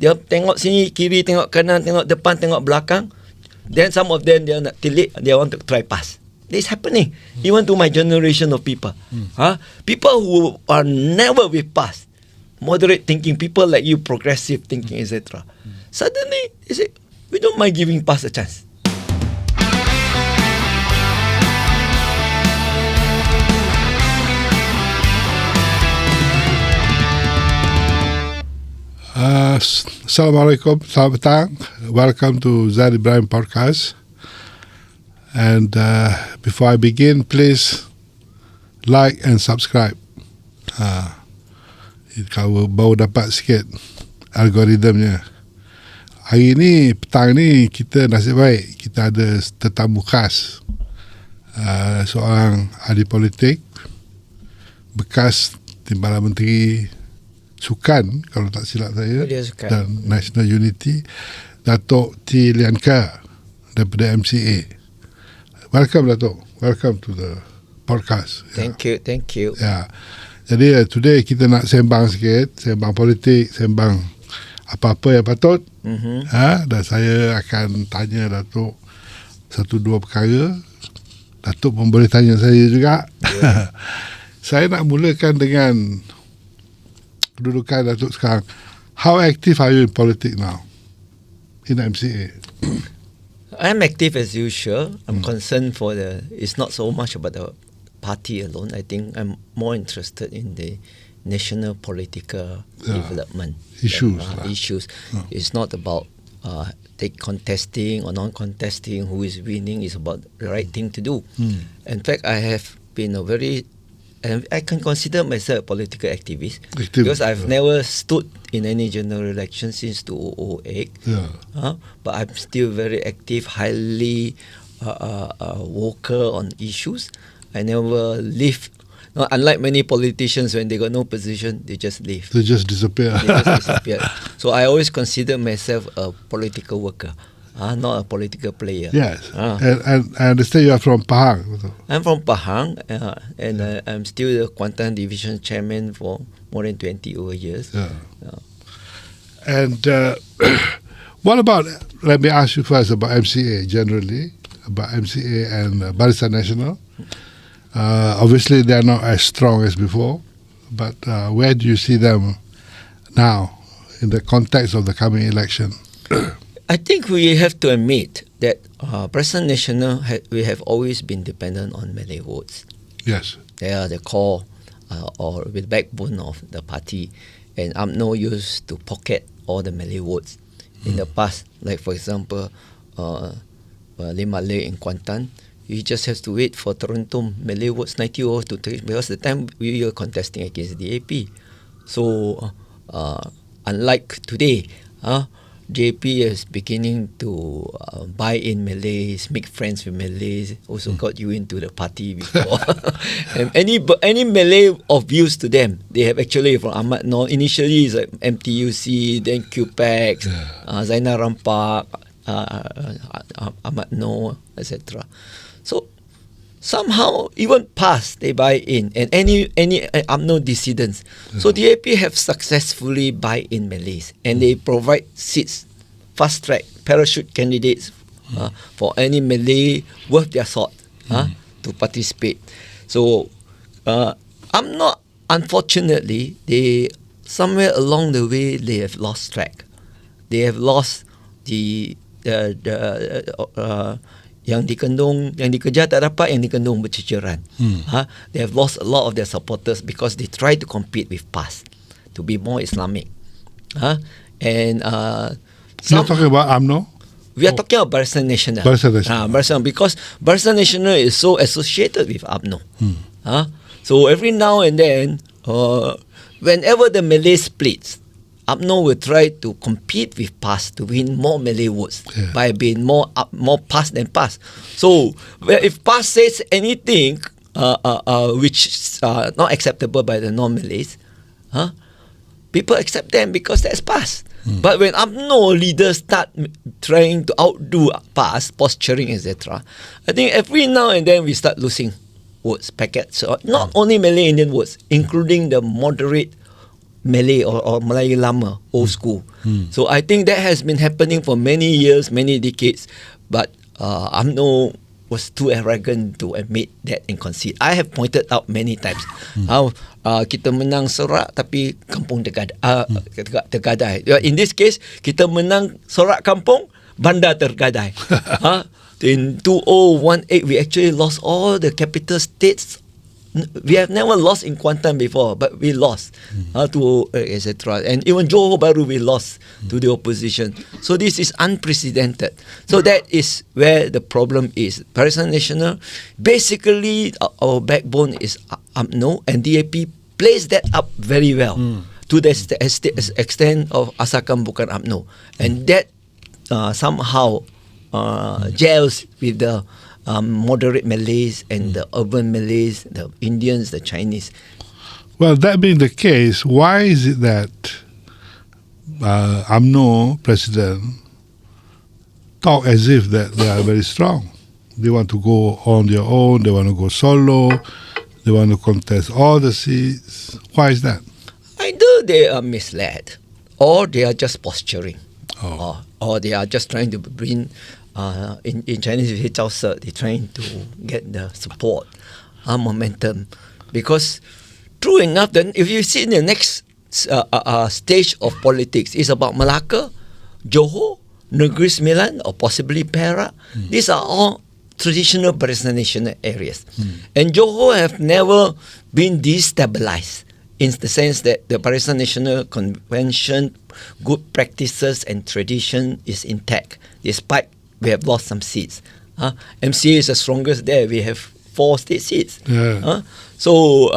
Dia tengok sini, kiri, tengok kanan, tengok depan, tengok belakang. Then some of them, dia nak tilik, dia want to try pass. This happening. Even to my generation of people. People who are never with pass. Moderate thinking, people like you, progressive thinking, etc. Suddenly, they say, we don't mind giving pass a chance. Assalamualaikum, selamat petang. Welcome to ZAID IBRAHIM Podcast. And before I begin, please like and subscribe. Kalau baru dapat sikit algoritmnya. Hari ni, petang ni, kita nasib baik, kita ada tetamu khas. Seorang ahli politik, bekas Timbalan Menteri Sukan, kalau tak silap saya, dan National Unity, Datuk Seri Lian Ker daripada MCA. Welcome, Datuk. Welcome to the podcast. Thank you. Ya. Jadi today kita nak sembang sikit, sembang politik, sembang apa-apa yang patut. Dan saya akan tanya Datuk satu dua perkara. Datuk pun boleh tanya saya juga. Yeah. Saya nak mulakan dengan kedudukan Datuk sekarang. How active are you in politics now in MCA? I'm active as usual. I'm concerned for it's not so much about the party alone. I think I'm more interested in the national political development issues. It's not about contesting or non-contesting, who is winning. It's about the right thing to do. In fact, I have been and I can consider myself a political activist because I've never stood in any general election since 2008. But I'm still very active, highly vocal on issues. I never leave. No, unlike many politicians, when they got no position, they just leave. They just disappear. So I always consider myself a political worker. Not a political player. Yes. And I understand you are from Pahang. I'm from Pahang, and I'm still the Kuantan Division Chairman for more than 20 over years. And what about, let me ask you first about MCA generally, about MCA and Perikatan Nasional. Obviously, they are not as strong as before, but where do you see them now in the context of the coming election? I think we have to admit that Perikatan Nasional, we have always been dependent on Malay votes. Yes. They are the core or the backbone of the party. And UMNO used to pocket all the Malay votes in the past. Like, for example, Malay in Kuantan, you just have to wait for Toronto Malay votes 90 to 3, because the time we were contesting against the AP. So, unlike today, JP is beginning to buy in Malays, make friends with Malays, also got you into the party before. And any Malay of views to them, they have actually from Ahmad Noor, initially it's like MTUC, then QPAX, Zainal Rampak, Ahmad Noor, etc. So somehow, even past, they buy in, and any UMNO dissidents. So the AP have successfully buy in Malays, and they provide seats, fast track, parachute candidates for any Malay worth their salt to participate. So UMNO, unfortunately, they somewhere along the way they have lost track. They have lost the yang dikendung, yang dikejar tak dapat, yang dikendung berceceran. They have lost a lot of their supporters because they try to compete with PAS to be more Islamic. And you're talking about UMNO? We are talking about Perikatan Nasional. Because Perikatan Nasional is so associated with UMNO. So every now and then, whenever the Malay splits, UMNO will try to compete with PAS to win more Malay votes by being more PAS than PAS. So if PAS says anything which is not acceptable by the non-Malays, people accept them because that's PAS. But when UMNO leaders start trying to outdo PAS, posturing, etc., I think every now and then we start losing votes, packets. So not only Malay Indian votes, including the moderate Malay or Melayu Lama, old school. So I think that has been happening for many years, many decades. But UMNO was too arrogant to admit that and concede. I have pointed out many times how kita menang sorak tapi kampung tergadai. In this case, kita menang sorak kampung, bandar tergadai. In 2018, we actually lost all the capital states. We have never lost in Kuantan before, but we lost to etc. And even Johor Bahru we lost to the opposition. So this is unprecedented. So that is where the problem is. Perikatan Nasional, basically our backbone is UMNO, and DAP plays that up very well to the extent of asalkan bukan UMNO, and that somehow gels with the moderate Malays and the urban Malays, the Indians, the Chinese. Well, that being the case, why is it that UMNO president talk as if that they are very strong? They want to go on their own, they want to go solo, they want to contest all the seats. Why is that? Either they are misled or they are just posturing. Or they are just trying to bring in Chinese, they're trying to get the support, momentum. Because true enough, then if you see the next stage of politics, it's about Malacca, Johor, Negeri Sembilan, or possibly Perak. These are all traditional Perikatan Nasional areas. And Johor have never been destabilized in the sense that the Perikatan Nasional Convention, good practices and tradition is intact, despite we have lost some seats. MCA is the strongest there. We have 4 state seats. So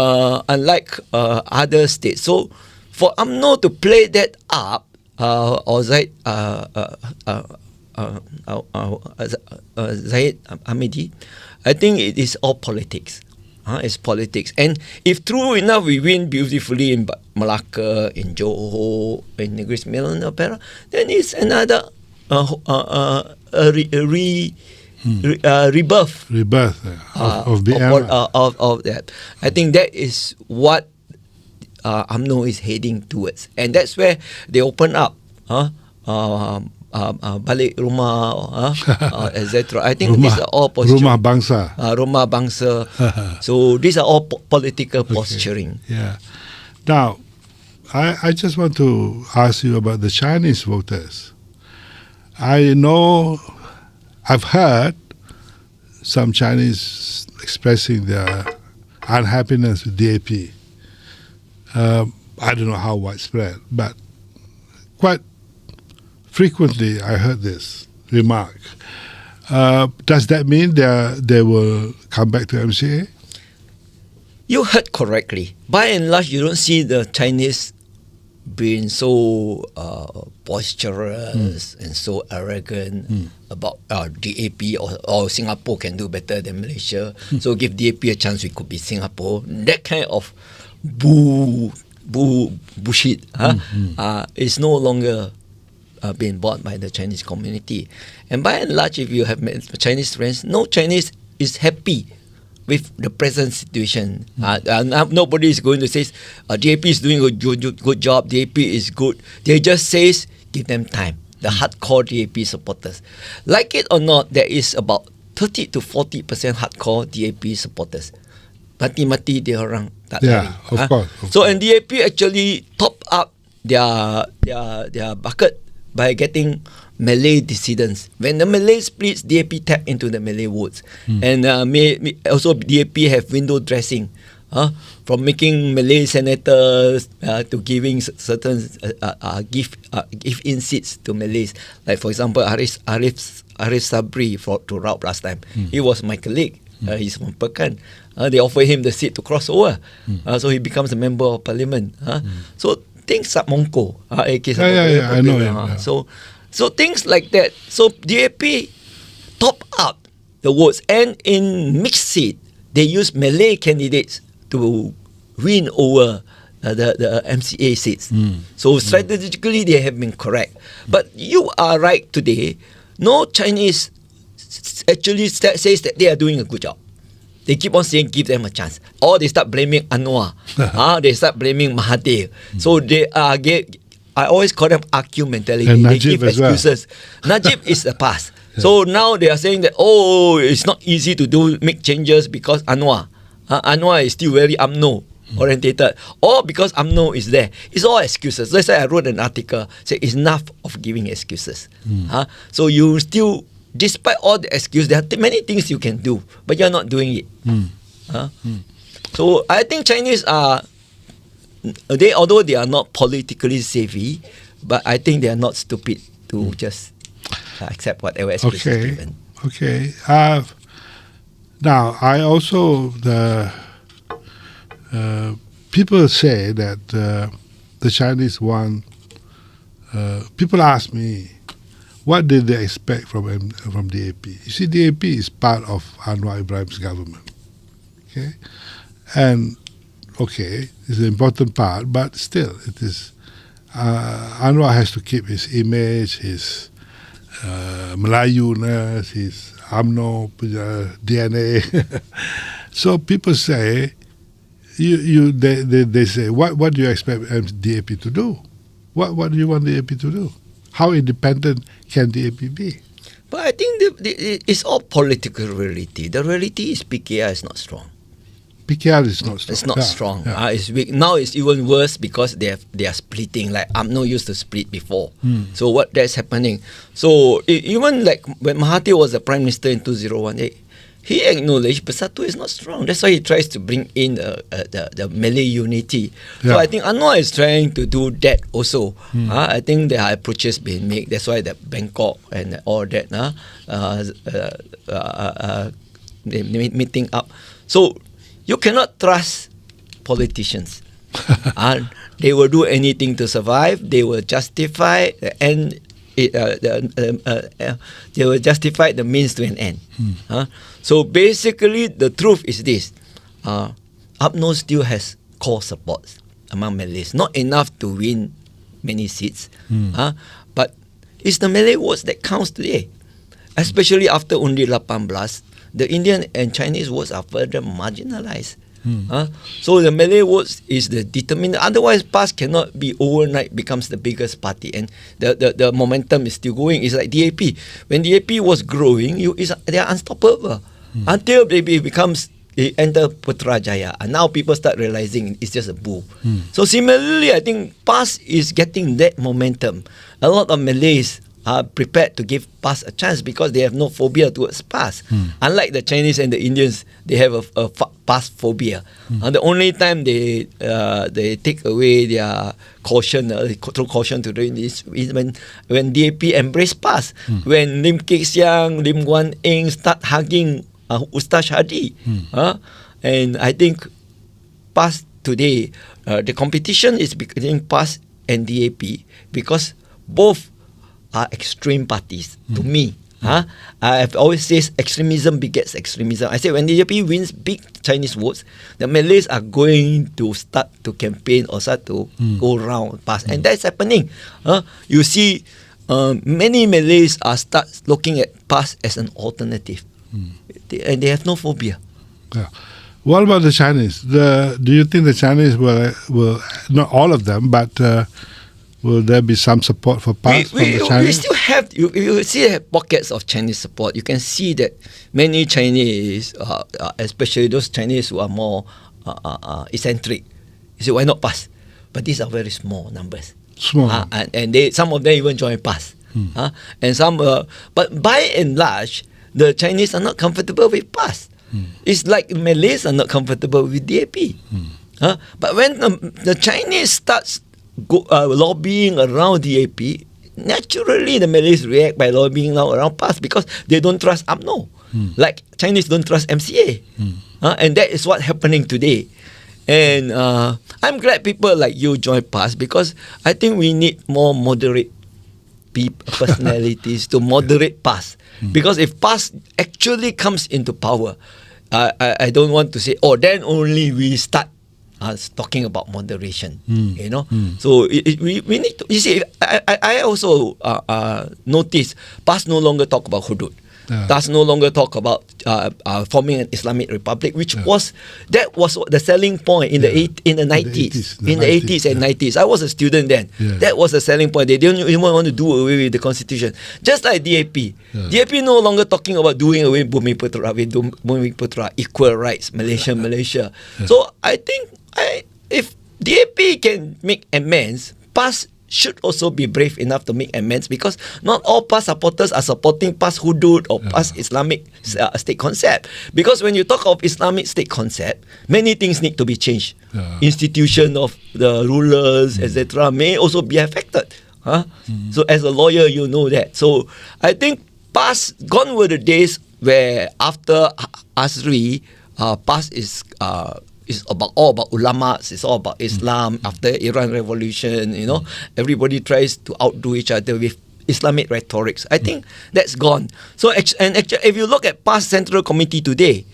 unlike other states. So for UMNO to play that up, or Zaid Ahmadi, I think it is all politics. It's politics. And if true enough we win beautifully in Malacca, in Johor, in Negeri Sembilan, Perak, then it's another rebirth of the era. Of that. I think that is what UMNO is heading towards, and that's where they open up balik rumah, etc. I think these are all posturing. Rumah bangsa. Rumah bangsa. So these are all political posturing. Yeah. Now, I just want to ask you about the Chinese voters. I know, I've heard some Chinese expressing their unhappiness with DAP. I don't know how widespread, but quite frequently I heard this remark. Does that mean they will come back to MCA? You heard correctly. By and large, you don't see the Chinese being so boisterous and so arrogant about DAP or Singapore can do better than Malaysia. So give DAP a chance, we could be Singapore. That kind of bullshit is no longer being bought by the Chinese community. And by and large, if you have Chinese friends, no Chinese is happy with the present situation. Nobody is going to say DAP is doing a good job, DAP is good. They just say give them time. The hardcore DAP supporters, like it or not, there is about 30 to 40% hardcore DAP supporters. Mati-mati dia orang tak lari. Of course. So and DAP actually top up their bucket by getting Malay dissidents. When the Malay splits, DAP tap into the Malay votes. And also DAP have window dressing, from making Malay senators to giving certain give in seats to Malays. Like for example, Arif Sabri to Raub last time. He was my colleague. He's from Pekan. They offered him the seat to cross over. So he becomes a member of parliament. So things are mongko. I know him. So things like that. So DAP top up the votes, and in mixed seat, they use Malay candidates to win over the MCA seats. So strategically, they have been correct. But you are right today. No Chinese actually says that they are doing a good job. they keep on saying give them a chance. Or they start blaming Anwar. They start blaming Mahathir. So they I always call them AQ mentality. And they Najib give as well. excuses. Najib is the past. So now they are saying that, it's not easy to make changes because Anwar is still very UMNO orientated, or because UMNO is there. It's all excuses. That's why I wrote an article say it's enough of giving excuses. So you still, despite all the excuses, there are many things you can do, but you're not doing it. So I think Chinese are, although they are not politically savvy, but I think they are not stupid to just accept whatever excuse is given. Okay. Now, I also, people say that the Chinese want, people ask me, what did they expect from DAP? You see, DAP is part of Anwar Ibrahim's government. Okay? And, it's an important part, but still, it is, Anwar has to keep his image, his Melayuness, his UMNO DNA. So people say, they say, what do you expect DAP to do? What do you want DAP to do? How independent can DAP be? But I think it's all political reality. The reality is PKR is not strong. PKR is not strong. It's not strong. Yeah. It's weak. Now it's even worse because they are splitting. Like UMNO used to split before. So what that's happening? So even like when Mahathir was the Prime Minister in 2018, he acknowledged Bersatu is not strong. That's why he tries to bring in the Malay unity. So I think Anwar is trying to do that also. I think there are approaches being made. That's why the Bangkok and all that meeting up. So you cannot trust politicians. They will do anything to survive. They will justify the they will justify the means to an end. So basically, the truth is this: UMNO still has core support among Malays, not enough to win many seats, but it's the Malay votes that counts today, especially after Undi 18. The Indian and Chinese votes are further marginalized. So the Malay votes is the determinant. Otherwise, PAS cannot be overnight becomes the biggest party, and the momentum is still going. It's like DAP. When DAP was growing, they are unstoppable until they enter Putrajaya, and now people start realizing it's just a bull. So similarly, I think PAS is getting that momentum. A lot of Malays are prepared to give PAS a chance because they have no phobia towards PAS. Unlike the Chinese and the Indians, they have a PAS phobia. And the only time they take away their caution, throw caution to doing this, is when DAP embrace PAS. When Lim Kek Siang, Lim Guan Eng start hugging Ustaz Hadi. And I think PAS today, the competition is between PAS and DAP because both are extreme parties to me. I've always said extremism begets extremism. I say when the DAP wins big Chinese votes, the Malays are going to start to campaign or start to go round PAS, and that's happening. You see, many Malays are start looking at PAS as an alternative, and they have no phobia. Yeah. What about the Chinese? Do you think the Chinese will not all of them, but will there be some support for PAS from the Chinese? We still have, you see pockets of Chinese support. You can see that many Chinese, especially those Chinese who are more eccentric, you say, why not PAS? But these are very small numbers. Small. And some of them even join PAS. And some, but by and large, the Chinese are not comfortable with PAS. It's like Malays are not comfortable with DAP. But when the Chinese starts lobbying around DAP, naturally the Malays react by lobbying now around PAS because they don't trust UMNO. Like Chinese don't trust MCA. And that is what's happening today. And I'm glad people like you join PAS because I think we need more moderate personalities to moderate PAS. Because if PAS actually comes into power, I don't want to say, then only we start talking about moderation, you know. So we need to. You see, I also notice PAS no longer talk about hudud. Thus no longer talk about forming an Islamic republic, which was the selling point in the 90s, in the 80s and 90s. I was a student then. That was the selling point. They didn't even want to do away with the constitution. Just like DAP. DAP no longer talking about doing away with Bumi Putra, equal rights, Malaysia. So I think if DAP can make amends, PAS should also be brave enough to make amends, because not all PAS supporters are supporting PAS Hudud or PAS Islamic state concept. Because when you talk of Islamic state concept, many things need to be changed. Institution of the rulers, etc., may also be affected. So as a lawyer, you know that. So I think PAS, gone were the days where after Asri, PAS is all about ulamas, it's all about Islam. After Iran Revolution, everybody tries to outdo each other with Islamic rhetorics. I think that's gone. So actually, if you look at PAS Central Committee today,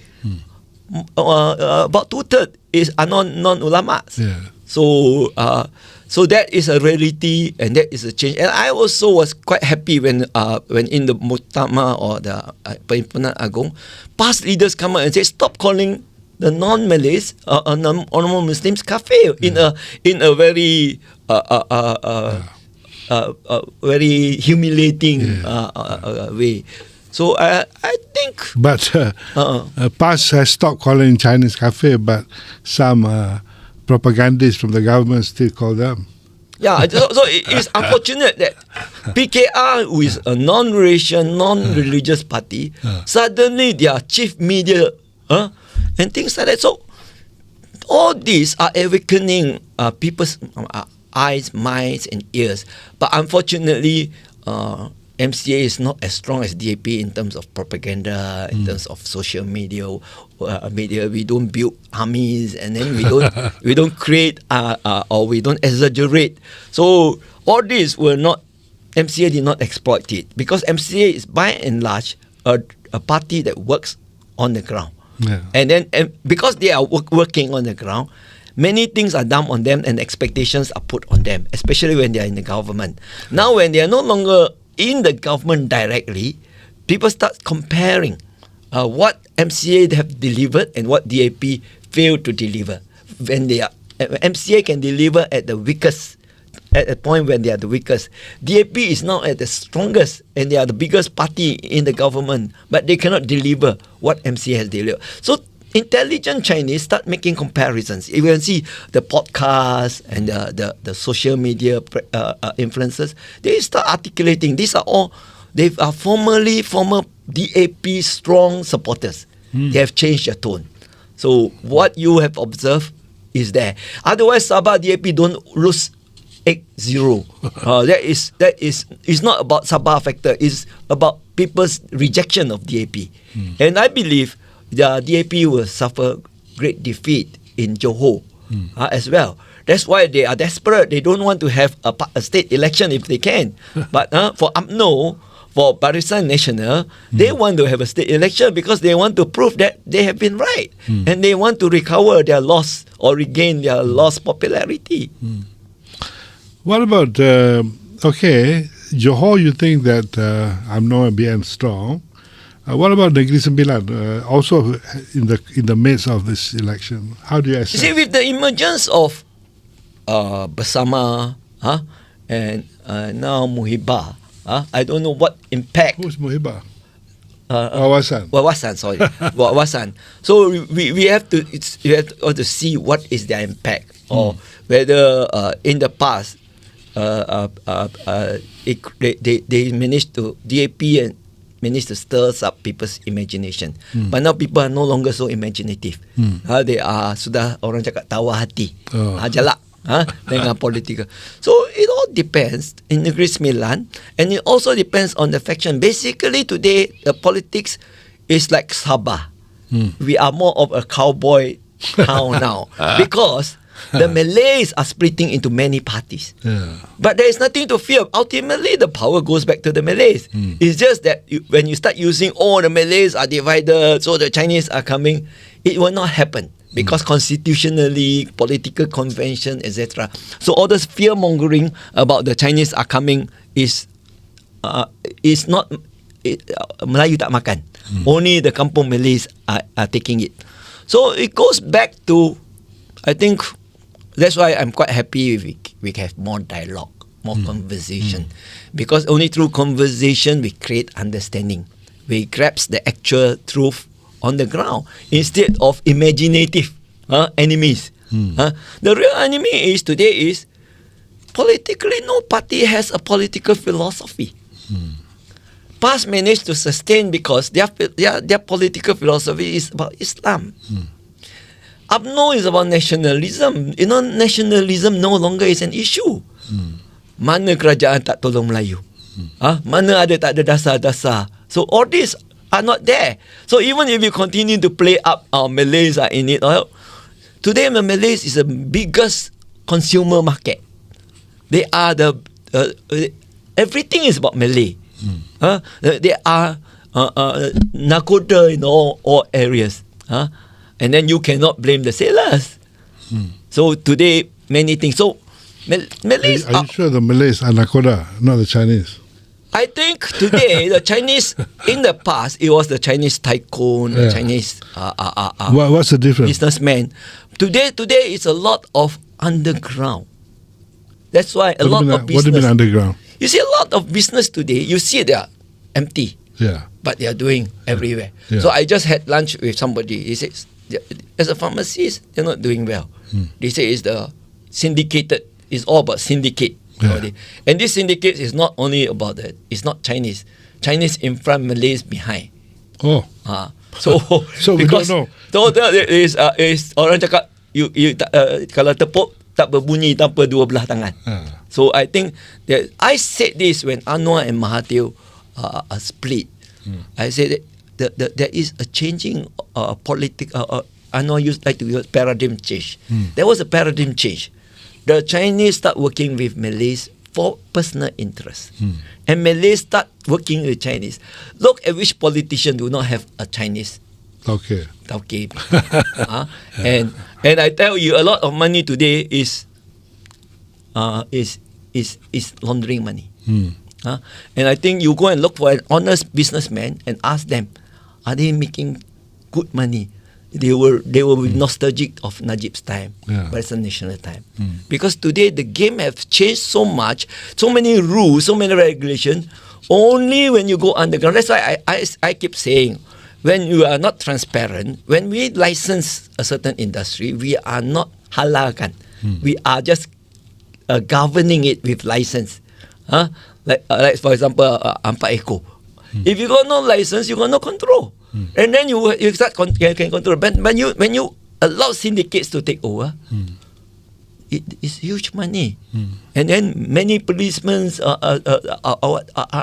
about 2/3 is non-ulamas. So that is a reality, and that is a change. And I also was quite happy when in the Muktamar or the Perhimpunan Agong, PAS leaders come out and say, stop calling the non-Malays non-Muslims kafir in a very very humiliating way. So I think. But PAS has stopped calling Chinese kafir, but some propagandists from the government still call them. Yeah, so it is unfortunate that PKR, who is a non-racial, non-religious party, suddenly their chief media and things like that. So all these are awakening people's eyes, minds and ears. But unfortunately, MCA is not as strong as DAP in terms of propaganda, in terms of social media. We don't build armies, and then we don't create or we don't exaggerate. So all these were not, MCA did not exploit it, because MCA is by and large a party that works on the ground. And because they are working on the ground, many things are dumped on them and expectations are put on them, especially when they are in the government. Now when they are no longer in the government directly, people start comparing what MCA have delivered and what DAP failed to deliver. When they are, MCA can deliver at the weakest, at a point when they are the weakest. DAP is now at the strongest, and they are the biggest party in the government, but they cannot deliver what MCA has delivered. So intelligent Chinese start making comparisons. You can see the podcast and the social media influencers. They start articulating. These are all, they are former DAP strong supporters. They have changed their tone. So what you have observed is there. Otherwise, Sabah DAP don't lose 8-0. That is not about Sabah factor. It's about people's rejection of DAP. And I believe the DAP will suffer great defeat in Johor as well. That's why they are desperate. They don't want to have a state election if they can. But for UMNO, for Barisan Nasional, they want to have a state election because they want to prove that they have been right. And they want to recover their loss or regain their lost popularity. What about, Johor, you think that UMNO and BN strong. What about Negeri Sembilan? Also in the midst of this election, how do you assess? You see, with the emergence of Bersama and now Muhibah, I don't know what impact. Who's Muhibah? Wawasan, sorry. Wawasan. So we have to see what is their impact, or whether in the past they managed to, DAP and managed to stir up people's imagination. But now people are no longer so imaginative. They are sudah, orang cakap tawa hati. Jalak dengan politika. So it all depends in Negeri Sembilan, and it also depends on the faction. Basically today the politics is like Sabah. We are more of a cowboy town now, because the Malays are splitting into many parties. But there is nothing to fear. Ultimately, the power goes back to the Malays. It's just that when you start using, the Malays are divided, so the Chinese are coming, it will not happen. Because constitutionally, political convention, etc. So all this fear-mongering about the Chinese are coming is not Melayu tak makan. Only the kampung Malays are taking it. So it goes back to, I think that's why I'm quite happy we have more dialogue, more conversation, because only through conversation we create understanding. We grasp the actual truth on the ground instead of imaginative enemies. The real enemy today is politically no party has a political philosophy. Past managed to sustain because their political philosophy is about Islam. UMNO is about nationalism. Nationalism no longer is an issue. Mana kerajaan tak tolong Melayu? Mana ada tak ada dasar-dasar? So all these are not there. So even if you continue to play up Malays are in it, today the Malays is the biggest consumer market. They are everything is about Malay. They are nakoda in all areas. And then you cannot blame the sailors. So today, many things. So Malays are you sure the Malays are nakoda, not the Chinese? I think today, the Chinese, in the past, it was the Chinese tycoon, the Chinese what's the difference? Businessman. Today, it's a lot of underground. That's why a lot of business. What do you mean underground? You see a lot of business today, you see they are empty. Yeah. But they are doing everywhere. Yeah. So I just had lunch with somebody. He says, as a pharmacist, they're not doing well. They say it's the syndicated. It's all about syndicate. Yeah. And this syndicate is not only about that. It's not Chinese. Chinese in front, Malays behind. Oh. So we don't know. So there is orang cakap you kalau tepuk tak berbunyi tanpa dua belah tangan. So I think that I said this when Anwar and Mahathir are split. I said that there is a changing Anwar used like to use paradigm change. There was a paradigm change. The Chinese start working with Malays for personal interest, and Malays start working with Chinese. Look at which politician do not have a Chinese. Okay. And I tell you, a lot of money today is laundering money. And I think you go and look for an honest businessman and ask them, are they making good money? They will be nostalgic of Najib's time, but it's a national time. Because today the game has changed so much, so many rules, so many regulations. Only when you go underground. That's why I keep saying, when you are not transparent, when we license a certain industry, we are not halalkan. We are just governing it with license. Like for example, Ampak Eco. If you got no license, you got no control. And then you start can control. But when you allow syndicates to take over, it is huge money. And then many policemen are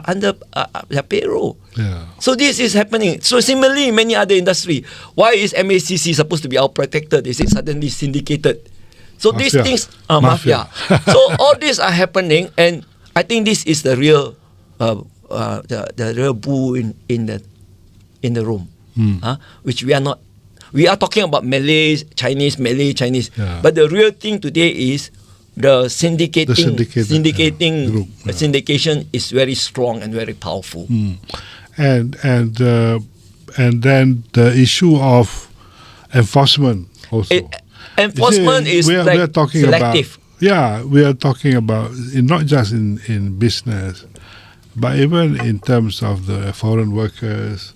under their payroll. So this is happening. So similarly, in many other industry, why is MACC supposed to be our protector? They say suddenly syndicated. So these things are mafia. So all these are happening, and I think this is the real the real boo in the room, which we are not. We are talking about Malays, Chinese, Malay, Chinese, but the real thing today is the syndicating group, syndication is very strong and very powerful. And then the issue of enforcement also. Enforcement is we are talking selective. We are talking about not just in business, but even in terms of the foreign workers.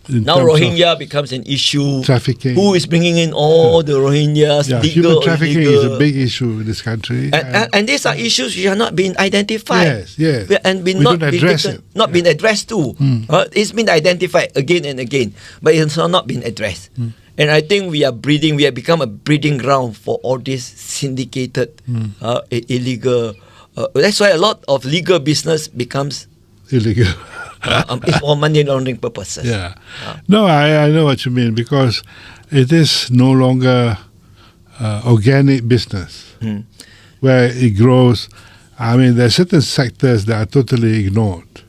Now Rohingya becomes an issue. Trafficking. Who is bringing in all the Rohingyas? Legal, human trafficking illegal. is a big issue in this country. And these are issues which are not being identified. Yes. And not been addressed too. It's been identified again and again, but it's not been addressed. And I think we have become a breeding ground for all this syndicated, illegal. That's why a lot of legal business becomes illegal. It's for money laundering purposes. No, I know what you mean, because it is no longer organic business where it grows. I mean, there are certain sectors that are totally ignored,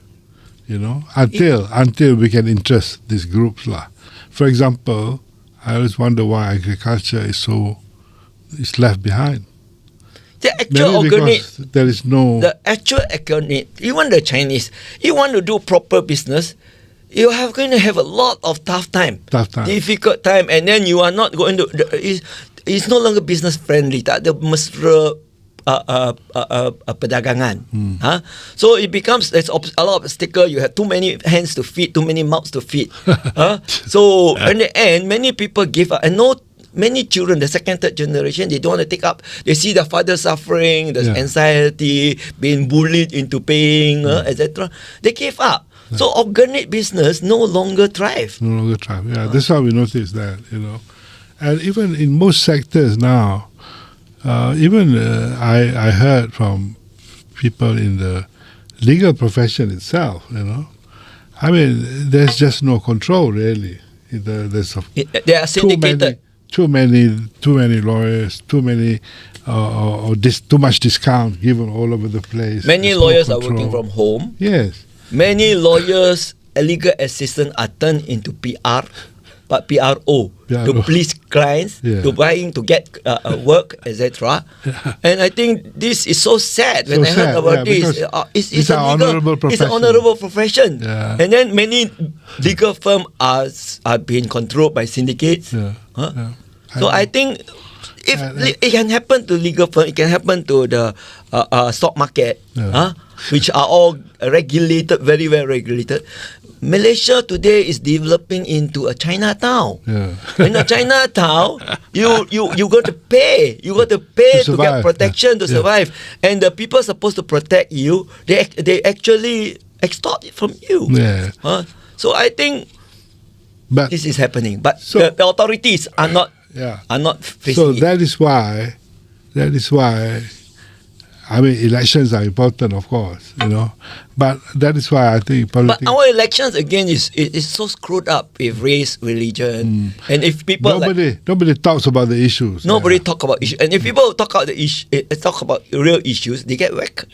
until we can interest these groups. For example, I always wonder why agriculture is left behind. The actual Maybe organic, because there is no. the actual organic, even the Chinese, you want to do proper business, you are going to have a lot of tough time, difficult time, and then you are not going to. It's no longer business friendly. Tak ada mesra perdagangan. So it becomes there's a lot of obstacle. You have too many hands to feed, too many mouths to feed. So in the end, many people give up. And many children, the second, third generation, they don't want to take up. They see their father suffering, there's anxiety, being bullied into paying, etc. They give up. So organic business no longer thrive. Yeah, that's how we notice that, And even in most sectors now, I heard from people in the legal profession itself, I mean, there's just no control really. They are syndicated. Too many lawyers, too many too much discount given all over the place. Many lawyers are working from home. Yes. Many lawyers, legal assistants are turned into PR, but PRO to please clients, to get work, etc. And I think this is so sad when I heard about this. It's an honorable profession. And then many legal firms are being controlled by syndicates. So I think if it can happen to legal firm, it can happen to the stock market, which are all regulated, very well regulated. Malaysia today is developing into a Chinatown. In a Chinatown, you got to pay. You got to pay to get protection to survive. And the people supposed to protect you, they actually extort it from you. So I think this is happening, but the authorities are not. Are not facing so it. that is why I mean elections are important, of course, but that is why I think politics. But our elections again is so screwed up with race, religion, and if people nobody talks about the issues. Nobody talk about issues, and if people talk about talk about real issues, they get whacked.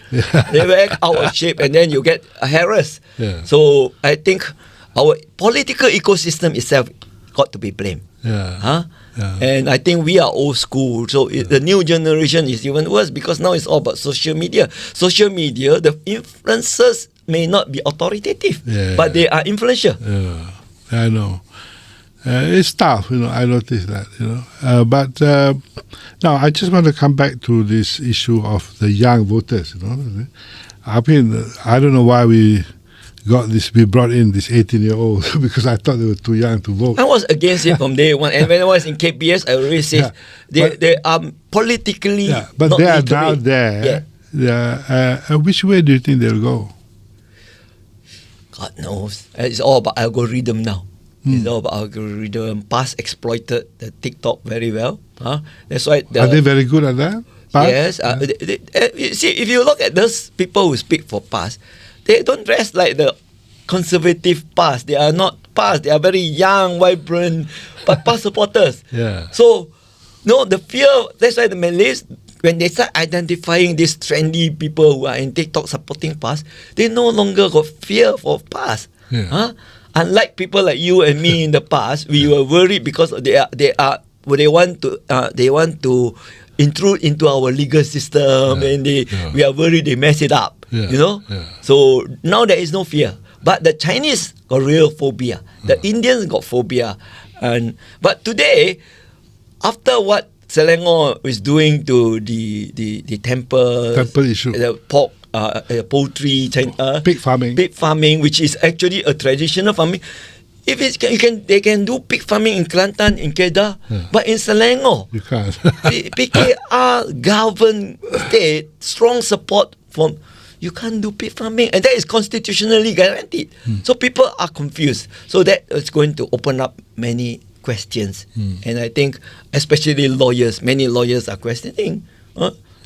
They whack out of shape, and then you get harassed. So I think our political ecosystem itself got to be blamed. And I think we are old school, so the new generation is even worse because now it's all about social media. Social media, the influencers may not be authoritative, but they are influential. I know. It's tough, I noticed that, but now I just want to come back to this issue of the young voters, I mean, I don't know why we brought in this 18-year-old because I thought they were too young to vote. I was against it from day one, and when I was in KPS, I always said they are politically. But not they are now there. Which way do you think they'll go? God knows. It's all about algorithm now. It's all about algorithm. Past exploited the TikTok very well. That's why. Are they very good at that? Yes. See, if you look at those people who speak for past, they don't dress like the conservative past. They are not past. They are very young, vibrant, but past supporters. So, the fear. That's why the Malays, when they start identifying these trendy people who are in TikTok supporting past, they no longer got fear for past. Unlike people like you and me in the past, we were worried because they want to intrude into our legal system, and we are worried they mess it up. So now there is no fear, but the Chinese got real phobia. The Indians got phobia, but today, after what Selangor is doing to the temple issue, the pork, poultry, pig farming, which is actually a traditional farming. If they can do pig farming in Kelantan, in Kedah, but in Selangor, you can't. PKR governed state strong support from. You can't do pig farming, and that is constitutionally guaranteed. So people are confused. So that is going to open up many questions, and I think especially lawyers. Many lawyers are questioning.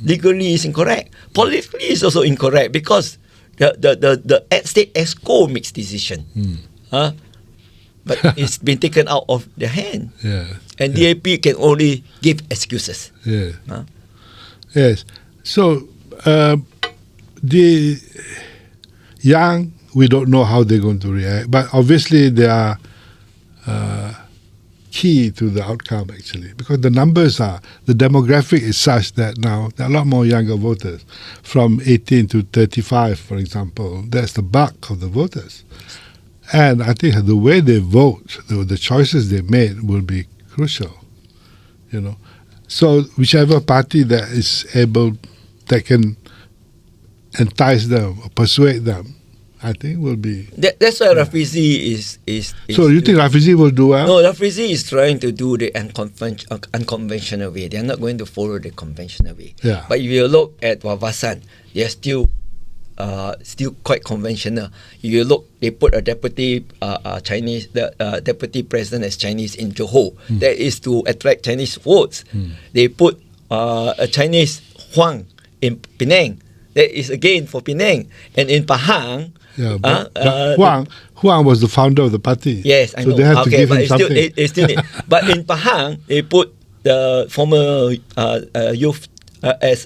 Legally is incorrect. Politically is also incorrect because the state EXCO makes decision. But it's been taken out of their hand. And DAP can only give excuses. Yes. So the young, we don't know how they're going to react. But obviously they are key to the outcome actually, because the demographic is such that now there are a lot more younger voters from 18 to 35, for example. That's the bulk of the voters. And I think the way they vote, the choices they made will be crucial, So whichever party that is able, that can entice them or persuade them, I think will be. That's why Rafizi is. So you think Rafizi will do well? No, Rafizi is trying to do the unconventional way. They are not going to follow the conventional way. Yeah. But if you look at Wawasan, they are still quite conventional. If you look, they put a deputy Chinese, the deputy president as Chinese in Johor. That is to attract Chinese votes. They put a Chinese Huang in Penang. That is again for Penang. And in Pahang, but Huang was the founder of the party. Yes, I know. So they have to give him something. But in Pahang, they put the former youth as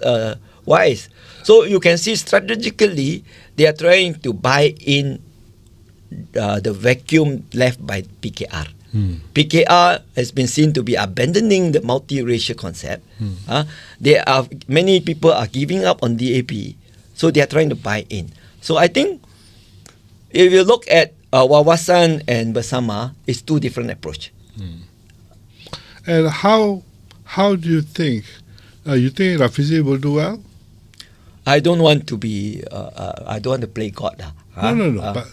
wise. So you can see strategically, they are trying to buy in the vacuum left by PKR. PKR has been seen to be abandoning the multiracial concept. Many people are giving up on DAP, so they are trying to buy in. So I think if you look at Wawasan and Bersama, it's two different approach. And how do you think? You think Rafizi will do well? I don't want to be. I don't want to play God. No. But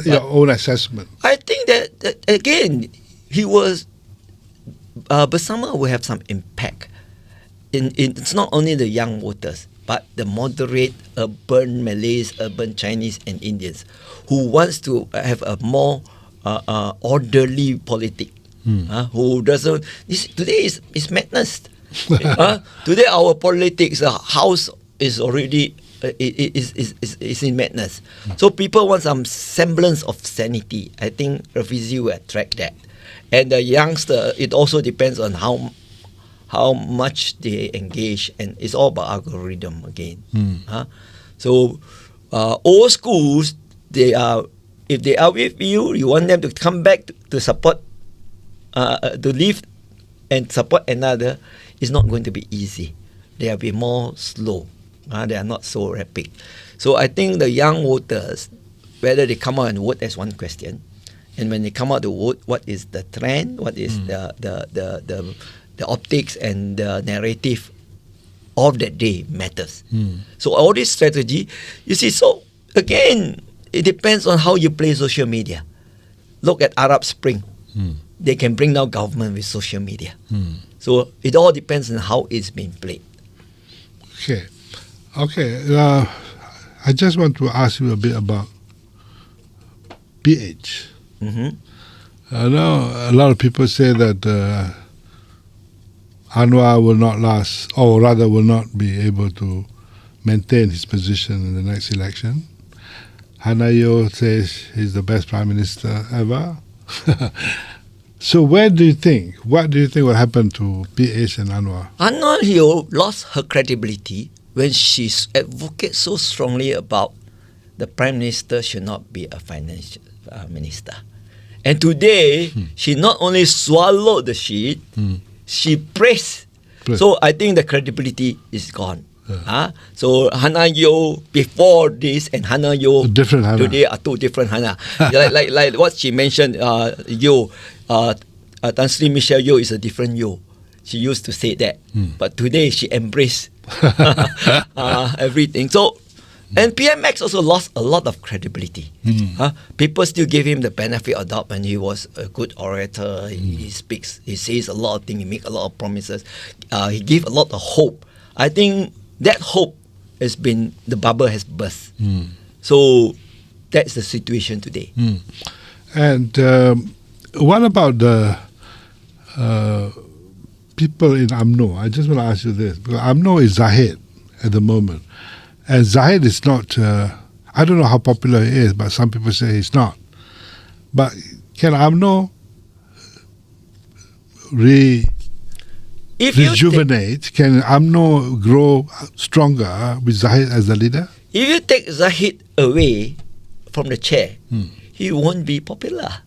your own assessment. I think that again, he was. Bersama will have some impact. It's not only the young voters, but the moderate urban Malays, urban Chinese and Indians who wants to have a more orderly politic. Who doesn't? Today is madness. Today our politics, the house is already is in madness. So people want some semblance of sanity. I think Rafizi will attract that. And the youngster, it also depends on how much they engage, and it's all about algorithm again. So old schools, if they are with you, you want them to come back to support, to live and support another. It's not going to be easy. They will be more slow. They are not so rapid. So I think the young voters, whether they come out and vote, that's one question. And when they come out to vote, what is the trend? What is the optics and the narrative of that day matters. So all this strategy, you see, so again, it depends on how you play social media. Look at Arab Spring. They can bring down government with social media. So it all depends on how it's being played. Okay. I just want to ask you a bit about PH. I know a lot of people say that Anwar will not last, or rather will not be able to maintain his position in the next election. Hanayo says he's the best prime minister ever. So what do you think will happen to PH and Anwar? Anwar lost her credibility when she advocates so strongly about the prime minister should not be a finance minister. And today, she not only swallowed the shit, she praised. So I think the credibility is gone. So Hana Yo before this and Hana Yo today are two different Hana. like what she mentioned, Yo, Tan Sri Michelle Yo is a different Yo. She used to say that, but today she embraced everything. So, and PMX also lost a lot of credibility. People still give him the benefit of doubt when he was a good orator. He speaks, he says a lot of things, he makes a lot of promises. He gave a lot of hope. I think that hope has been, the bubble has burst. So that's the situation today. And what about the people in UMNO? I just want to ask you this. Because UMNO is Zaid at the moment. And Zaid is not, I don't know how popular he is, but some people say he's not. But can UMNO rejuvenate? Can UMNO grow stronger with Zaid as the leader? If you take Zaid away from the chair, he won't be popular.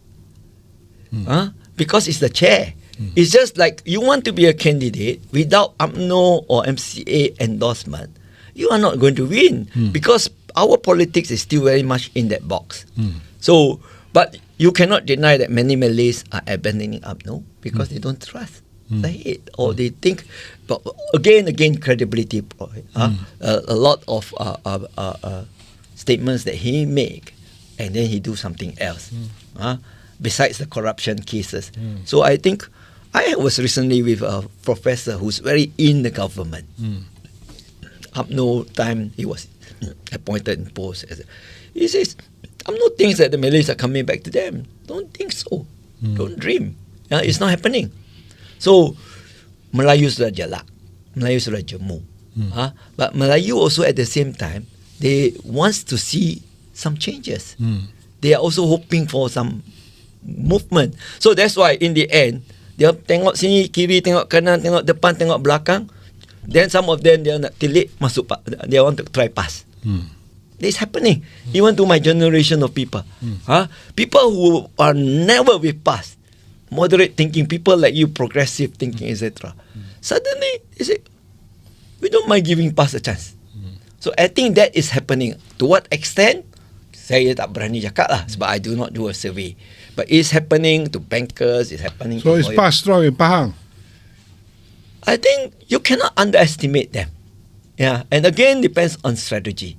because it's the chair. It's just like you want to be a candidate without UMNO or MCA endorsement, you are not going to win because our politics is still very much in that box. So, but you cannot deny that many Malays are abandoning UMNO because they don't trust the head, or they think, but again, credibility. A lot of statements that he make, and then he do something else. Besides the corruption cases. So I think I was recently with a professor who's very in the government. UMNO time he was appointed in post. He says, UMNO thinks that the Malays are coming back to them. Don't think so. Don't dream. It's not happening. So Melayu sudah jalak, Melayu sudah jemu. But Melayu also at the same time, they wants to see some changes. They are also hoping for some movement. So that's why in the end, dia tengok sini kiri, tengok kanan, tengok depan, tengok belakang. Then some of them dia nak tilik masuk, they want to try pass. This happening even to my generation of people. People who are never with pass, moderate thinking, people like you, progressive thinking, etc. Suddenly they say, we don't mind giving pass a chance. So I think that is happening. To what extent? Saya tak berani cakap lah sebab I do not do a survey. But it's happening to bankers, it's happening so to it's past strong in Pahang. I think you cannot underestimate them. Yeah, and again depends on strategy.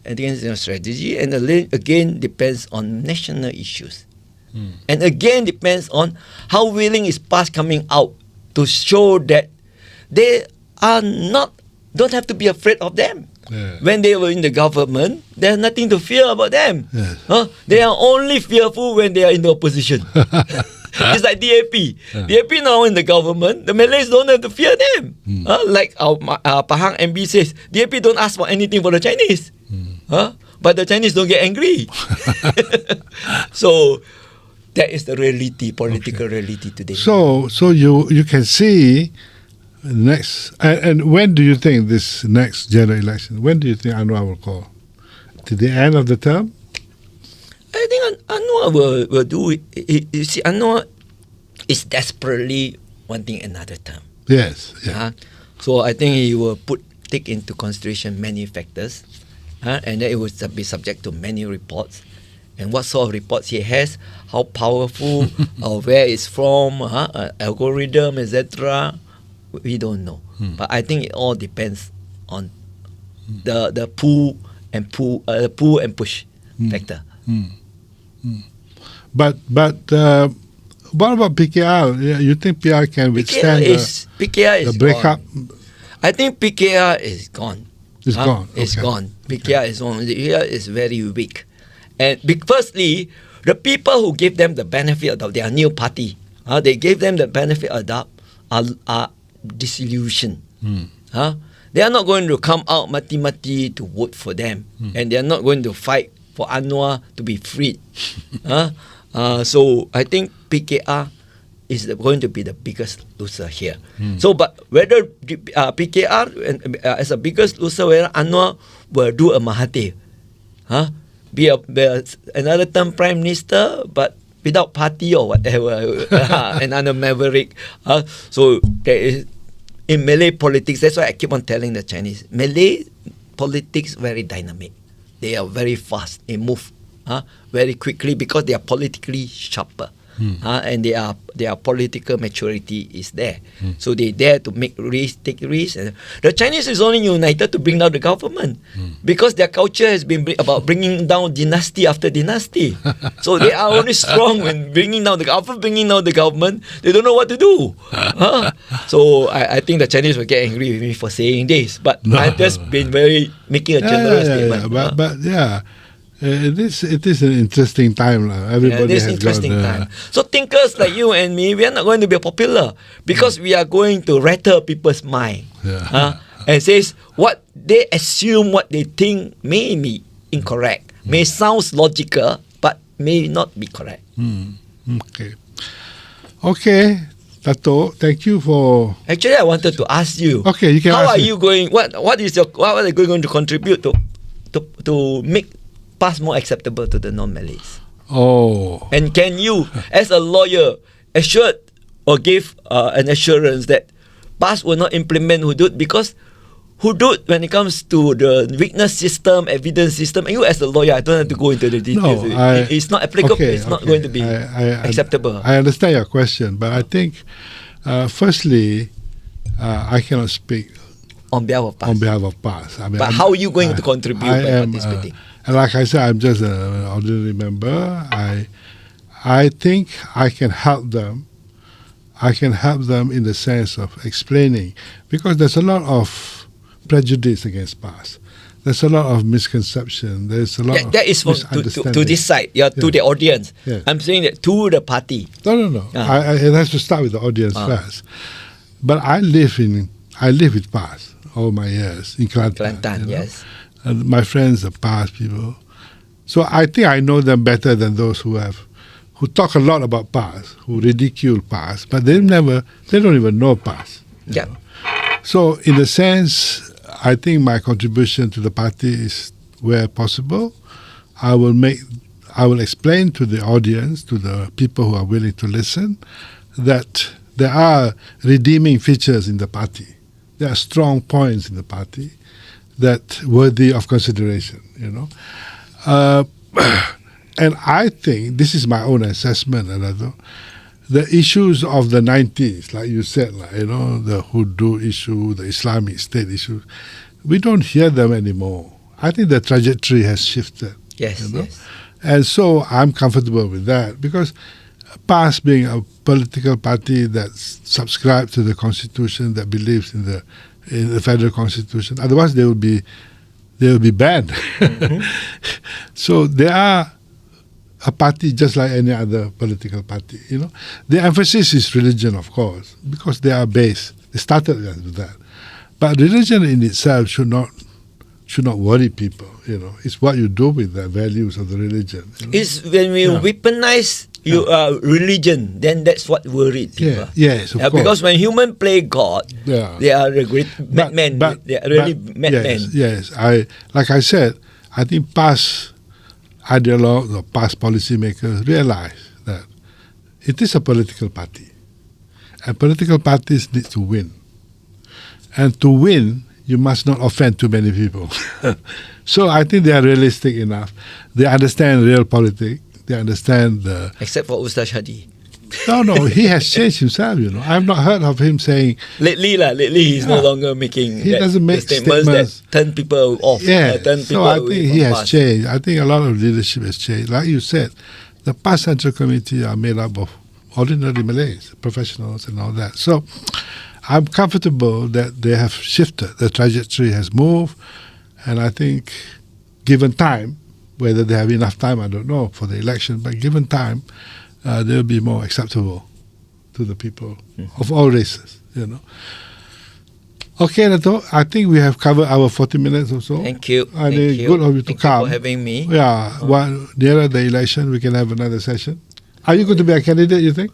Again strategy, and again depends on national issues. And again depends on how willing is PAS coming out to show that they are don't have to be afraid of them. When they were in the government, there's nothing to fear about them. They are only fearful when they are in the opposition. It's like DAP. DAP now in the government, the Malays don't have to fear them. Like our Pahang MB says, DAP don't ask for anything for the Chinese. But the Chinese don't get angry. So that is the reality, political reality today. So you can see next, and when do you think this next general election, when do you think Anwar will call? To the end of the term? I think Anwar will do it. You see, Anwar is desperately wanting another term. Yes. Yeah. So I think he will take into consideration many factors, and then it will be subject to many reports. And what sort of reports he has, how powerful, or where it's from, algorithm, etc. We don't know. But I think it all depends on the pull and push factor. But what about PKR? You think PKR can withstand PKR is the breakup? Gone. I think PKR is gone. It's gone. It's gone. PKR is gone. PKR is very weak. And firstly, the people who gave them the benefit of their new party, they gave them the benefit of doubt, are disillusioned. They are not going to come out mati-mati to vote for them, and they are not going to fight for Anwar to be freed. So I think PKR is going to be the biggest loser here. So, but whether PKR as a biggest loser, whether Anwar will do a Mahathir, be another term prime minister, but without party or whatever, another maverick. So there is, in Malay politics, that's why I keep on telling the Chinese, Malay politics very dynamic. They are very fast. They move very quickly because they are politically sharper. And their political maturity is there. So they dare to make risks, take risks. And the Chinese is only united to bring down the government because their culture has been about bringing down dynasty after dynasty. So they are only strong when bringing down the government. They don't know what to do. So I think the Chinese will get angry with me for saying this, but I've just been making a general statement. But yeah. It is an interesting time. Everybody has interesting time. So thinkers like you and me, we are not going to be popular because we are going to rattle people's mind. And says what they assume, what they think may be incorrect, may sound logical, but may not be correct. Okay, Datuk, thank you for. Actually, I wanted to ask you. Okay, you can. How ask are you going? What are you going to contribute to make PAS more acceptable to the non-Malays? Oh. And can you, as a lawyer, assured or gave an assurance that PAS will not implement hudud because hudud, when it comes to the witness system, evidence system, and you as a lawyer, I don't have to go into the details. It's not applicable. It's not going to be acceptable. I understand your question, but I think, firstly, I cannot speak on behalf of PAS. I mean, but how are you going to contribute by participating? And like I said, I'm just an ordinary member. I think I can help them. I can help them in the sense of explaining, because there's a lot of prejudice against PAS. There's a lot of misconception. There's a lot of that is to this side, to the audience. Yeah. I'm saying that to the party. No. It has to start with the audience first. But I live with PAS all my years in Kelantan. Yes. And my friends are PAS people. So I think I know them better than those who talk a lot about PAS, who ridicule PAS, but they don't even know PAS. Yeah. So in a sense, I think my contribution to the party is where possible. I will explain to the audience, to the people who are willing to listen, that there are redeeming features in the party. There are strong points in the party that worthy of consideration, And I think, this is my own assessment, the issues of the 90s, like you said, the Hudu issue, the Islamic State issue, we don't hear them anymore. I think the trajectory has shifted. Yes. And so I'm comfortable with that, because PAS being a political party that subscribes to the constitution, that believes in the federal constitution, otherwise they will be banned. Mm-hmm. So they are a party just like any other political party. The emphasis is religion, of course, because they are based. They started with that, but religion in itself should not worry people. It's what you do with the values of the religion. It's when we weaponize religion, then that's what worried people. Yes, of course. Because when humans play God, they are madmen. They are really madmen. Yes. Like I said, I think PAS ideologues or PAS policymakers realize that it is a political party, and political parties need to win. And to win, you must not offend too many people. So I think they are realistic enough. They understand real politics. They understand except for Ustaz Hadi. No, he has changed himself. I've not heard of him saying. Lately he's no longer making. He doesn't make statements that turn people off. Yeah, so I think he has changed. I think a lot of leadership has changed. Like you said, the PAS Central Committee are made up of ordinary Malays, professionals, and all that. So I'm comfortable that they have shifted. The trajectory has moved, and I think, given time, whether they have enough time, I don't know, for the election, but given time, they'll be more acceptable to the people of all races, Okay, Dato', I think we have covered our 40 minutes or so. Thank you. And it's good of you to come. Thank you for having me. Yeah, nearer the election, we can have another session. Are you going to be a candidate, you think?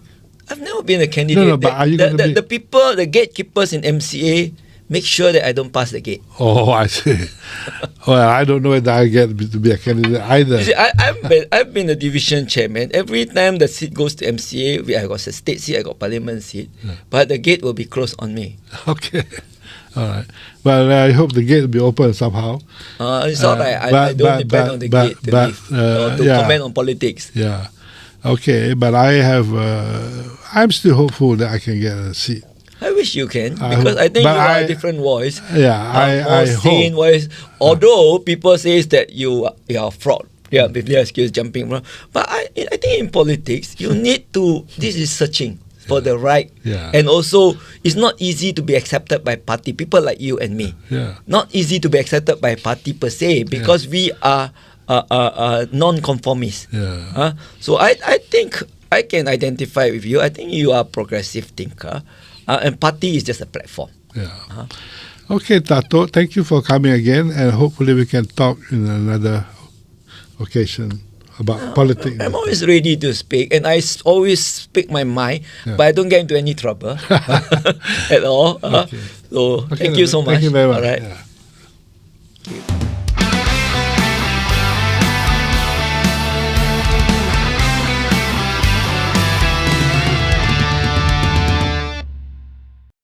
I've never been a candidate. No, but are you going to be? The people, the gatekeepers in MCA, make sure that I don't pass the gate. Oh, I see. Well, I don't know whether I get to be a candidate either. You see, I've been a division chairman. Every time the seat goes to MCA, I got a state seat, I got parliament seat, but the gate will be closed on me. Okay. All right. Well, I hope the gate will be open somehow. It's all right. I don't depend on the gate to comment on politics. Yeah. Okay, but I'm still hopeful that I can get a seat. I wish you can, because I think you are a different voice. Yeah, I hope. Voice. Although people say that you are fraud. Yeah, with their skills jumping around. But I think in politics, you need to, this is searching for the right. Yeah. And also, it's not easy to be accepted by party, people like you and me. Yeah. Not easy to be accepted by party per se, because we are non-conformists. Yeah. So I think I can identify with you. I think you are a progressive thinker. And party is just a platform. Yeah. Okay, Tato, thank you for coming again, and hopefully we can talk in another occasion about politics. I'm always ready to speak, and I always speak my mind, but I don't get into any trouble at all. Okay. So thank you so much. Thank you very much. All right. Yeah.